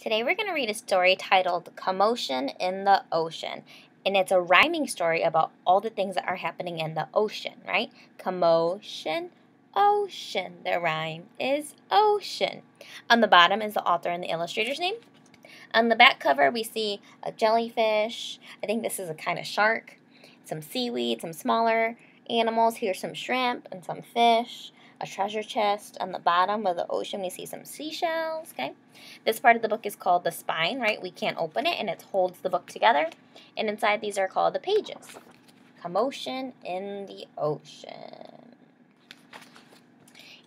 Today we're going to read a story titled Commotion in the Ocean. And it's a rhyming story about all the things that are happening in the ocean, right? Commotion, ocean. The rhyme is ocean. On the bottom is the author and the illustrator's name. On the back cover we see a jellyfish. I think this is a kind of shark. Some seaweed, some smaller animals. Here's some shrimp and some fish. A treasure chest. On the bottom of the ocean we see some seashells, okay? This part of the book is called the spine, right? We can't open it and it holds the book together. And inside these are called the pages. Commotion in the Ocean.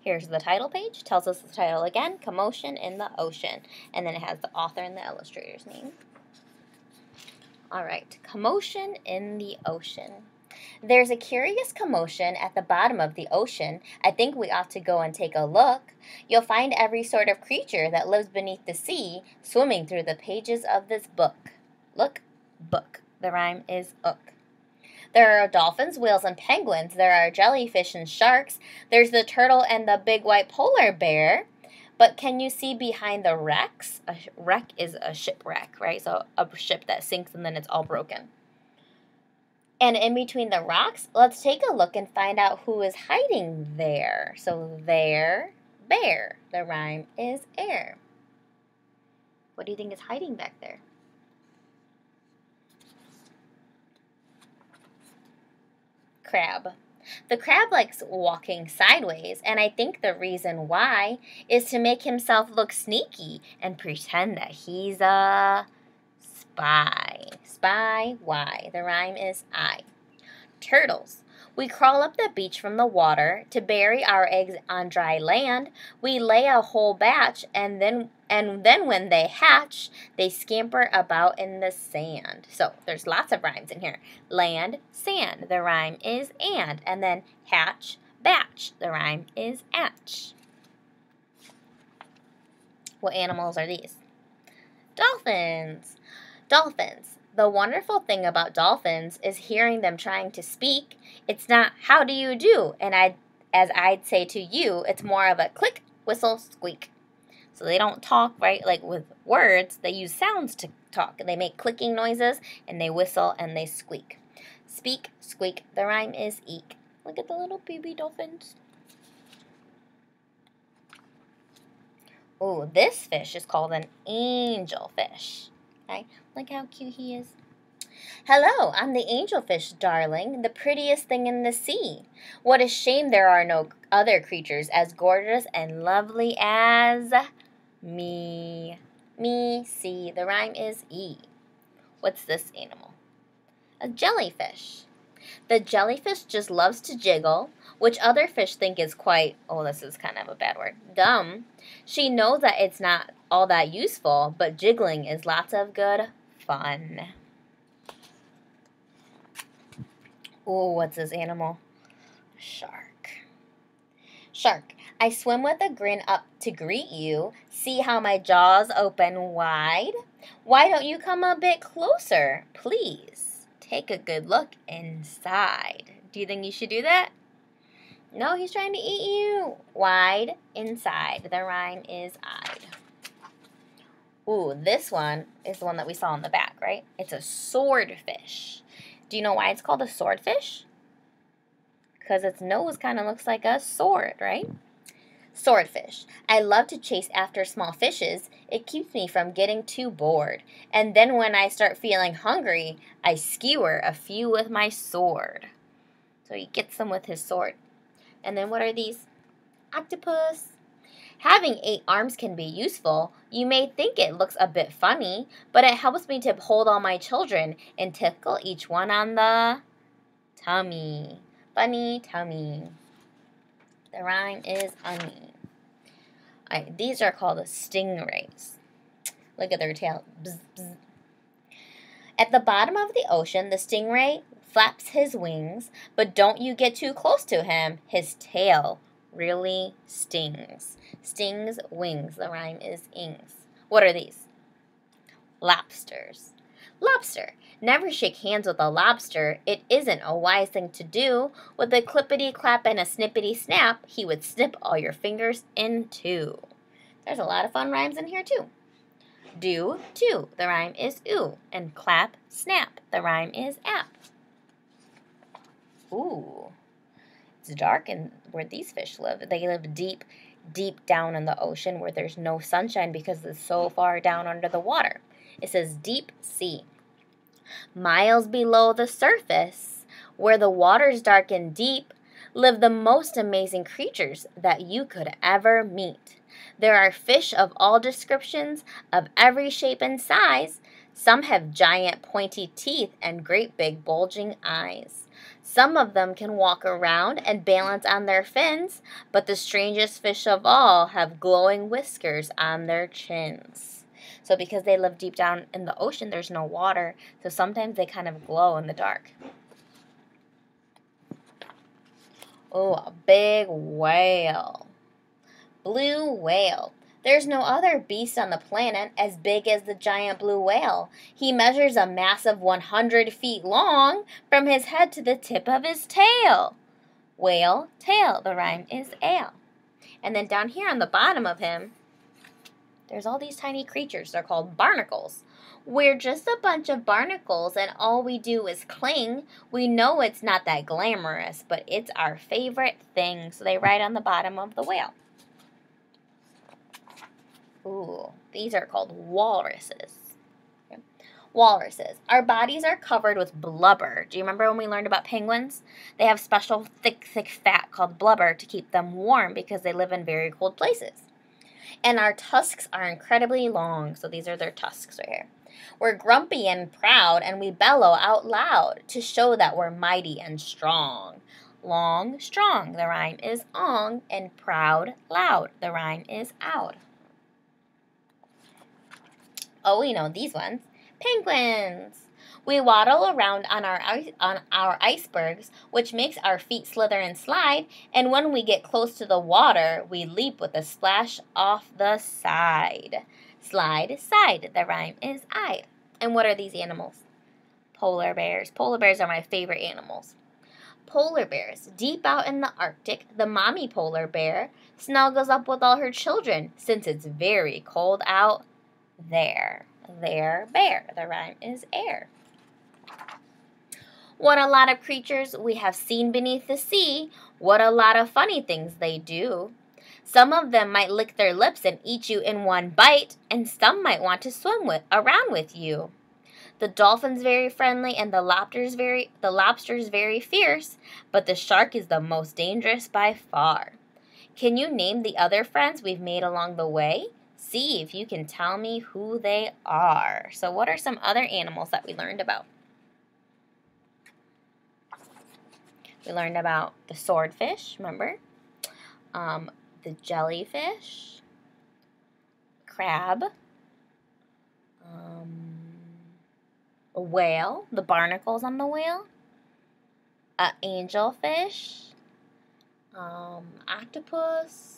Here's the title page. Tells us the title again, Commotion in the Ocean. And then it has the author and the illustrator's name. All right, Commotion in the Ocean. There's a curious commotion at the bottom of the ocean. I think we ought to go and take a look. You'll find every sort of creature that lives beneath the sea swimming through the pages of this book. Look, book. The rhyme is ook. There are dolphins, whales, and penguins. There are jellyfish and sharks. There's the turtle and the big white polar bear. But can you see behind the wrecks? A wreck is a shipwreck, right? So a ship that sinks and then it's all broken. And in between the rocks, let's take a look and find out who is hiding there. So there, bear. The rhyme is air. What do you think is hiding back there? Crab. The crab likes walking sideways, and I think the reason why is to make himself look sneaky and pretend that he's a spy. Spy, why? The rhyme is I. Turtles. We crawl up the beach from the water to bury our eggs on dry land. We lay a whole batch, and then when they hatch, they scamper about in the sand. So there's lots of rhymes in here. Land, sand. The rhyme is and then hatch, batch. The rhyme is atch. What animals are these? Dolphins. Dolphins. The wonderful thing about dolphins is hearing them trying to speak. It's not, how do you do? And as I'd say to you, it's more of a click, whistle, squeak. So they don't talk, right, like with words. They use sounds to talk. They make clicking noises, and they whistle, and they squeak. Speak, squeak. The rhyme is eek. Look at the little baby dolphins. Oh, this fish is called an angelfish. Okay, look how cute he is. Hello, I'm the angelfish, darling, the prettiest thing in the sea. What a shame there are no other creatures as gorgeous and lovely as me. Me, see, the rhyme is E. What's this animal? A jellyfish. The jellyfish just loves to jiggle, which other fish think is quite, oh, this is kind of a bad word, dumb. She knows that it's not all that useful, but jiggling is lots of good fun. Oh, what's this animal? Shark. Shark. I swim with a grin up to greet you. See how my jaws open wide? Why don't you come a bit closer, please? Take a good look inside. Do you think you should do that? No, he's trying to eat you. Wide, inside. The rhyme is eyed. Ooh, this one is the one that we saw on the back, right? It's a swordfish. Do you know why it's called a swordfish? Because its nose kind of looks like a sword, right? Swordfish. I love to chase after small fishes. It keeps me from getting too bored. And then when I start feeling hungry, I skewer a few with my sword. So he gets them with his sword. And then what are these? Octopus. Having 8 arms can be useful. You may think it looks a bit funny, but it helps me to hold all my children and tickle each one on the tummy. Funny tummy. The rhyme is ummy. All right, these are called the stingrays. Look at their tail. Bzz, bzz. At the bottom of the ocean, the stingray flaps his wings, but don't you get too close to him. His tail really stings. Stings, wings. The rhyme is ings. What are these? Lobsters. Lobster. Never shake hands with a lobster. It isn't a wise thing to do. With a clippity-clap and a snippity-snap, he would snip all your fingers in two. There's a lot of fun rhymes in here, too. Do, to, the rhyme is ooh. And clap, snap, the rhyme is app. Ooh, it's dark in where these fish live. They live deep, deep down in the ocean where there's no sunshine because it's so far down under the water. It says deep sea. Miles below the surface, where the water's dark and deep, live the most amazing creatures that you could ever meet. There are fish of all descriptions, of every shape and size. Some have giant pointy teeth and great big bulging eyes. Some of them can walk around and balance on their fins, but the strangest fish of all have glowing whiskers on their chins. So because they live deep down in the ocean, there's no water, so sometimes they kind of glow in the dark. Oh, a big whale. Blue whale. There's no other beast on the planet as big as the giant blue whale. He measures a massive 100 feet long from his head to the tip of his tail. Whale, tail, the rhyme is ale. And then down here on the bottom of him, there's all these tiny creatures. They're called barnacles. We're just a bunch of barnacles and all we do is cling. We know it's not that glamorous, but it's our favorite thing. So they write on the bottom of the whale. Ooh, these are called walruses. Okay. Walruses. Our bodies are covered with blubber. Do you remember when we learned about penguins? They have special thick fat called blubber to keep them warm because they live in very cold places. And our tusks are incredibly long. So these are their tusks right here. We're grumpy and proud, and we bellow out loud to show that we're mighty and strong. Long, strong, the rhyme is ong, and proud, loud, the rhyme is oud. Oh, we know these ones. Penguins. We waddle around on our icebergs, which makes our feet slither and slide, and when we get close to the water, we leap with a splash off the side. Slide, side, the rhyme is eyed. And what are these animals? Polar bears. Polar bears are my favorite animals. Polar bears. Deep out in the Arctic, the mommy polar bear snuggles up with all her children since it's very cold out there. There, bear. The rhyme is air. What a lot of creatures we have seen beneath the sea. What a lot of funny things they do. Some of them might lick their lips and eat you in one bite, and some might want to swim around with you. The dolphin's very friendly and the lobster's very fierce, but the shark is the most dangerous by far. Can you name the other friends we've made along the way? See if you can tell me who they are. So what are some other animals that we learned about? We learned about the swordfish, remember? The jellyfish, crab, a whale, the barnacles on the whale, angelfish, octopus,